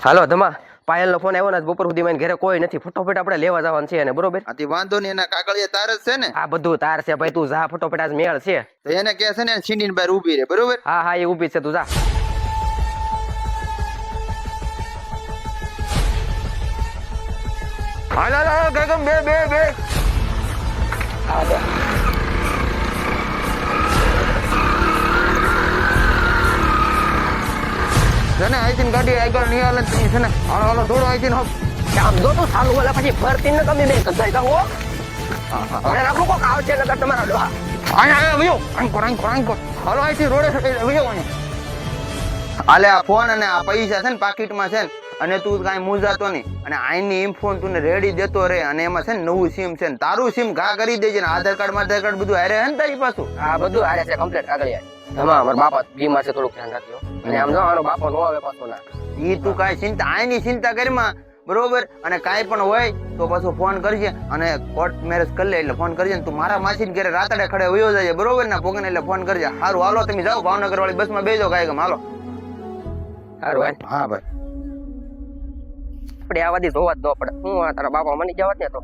હાલો ધમા પાયલનો phone આવ્યો ને બપોર સુધી મને ઘરે કોઈ નથી ફટોફટ આપણે લેવા જવાનું છે ને બરોબર આથી વાંધો નહીં એના કાગળિયા તાર જ છે ને આ બધું તાર છે ભાઈ તું જા ફટોફટ આજ મેળ છે તો એને કે છે ને છીંડીને બહાર ઊભી રહે બરોબર હા હા એ ઊભી છે તું જા હાલ હાલ હાલ ગગમ બે હા બે છે ને આઈથી ગાડી આગળ નહીં હાલે તો છે ને હાલો હાલો દોડો આઈથી હો આમ જો તું ચાલુ વાલા પછી ફરતી ને તમે બે કસાઈ જાઓ અને રાખો કોક આવશે નકર તમારા ડોહા આયા વયો આંકો હાલો આઈથી રોડે વયો આને હાલે આ ફોન અને આ પૈસા છે ને પાકીટમાં છે ને અને તું કાંઈ મૂંઝાતો નહીં અને આઈની ઇમ ફોન તું રેડી દેતો રહે અને એમાં છે ને નવું સિમ છે ને તારું સિમ ઘા કરી દેજે ને આધાર કાર્ડ બધું હારે હે ને તારી પાછું હા બધું હારે છે કમ્પ્લીટ આગળ ધમા અમાર બાપા બીમાર છે થોડુંક ધ્યાન રાખજો અને આમ જો આનો બાપો નો આવે પાછો ના ઈ તું કાંઈ ચિંતા આઈની ચિંતા કરીમાં બરોબર અને કાંઈ પણ હોય તો પાછો ફોન કરજે અને કોર્ટ મેરેજ કરી લે એટલે ફોન કરજે ને તું મારા માસીને ઘરે રાતડે ખડે વયો જાય બરોબર ને પોગને એટલે ફોન કરજે હારું હાલો તમે જાઓ ભાવનગર વાળી બસમાં બેજો કાંઈ ગમ હાલો સારું હા ભાઈ આપણે આવાથી જોવા જ ન પડે હું તારા બાપા મની જવા જ ને તો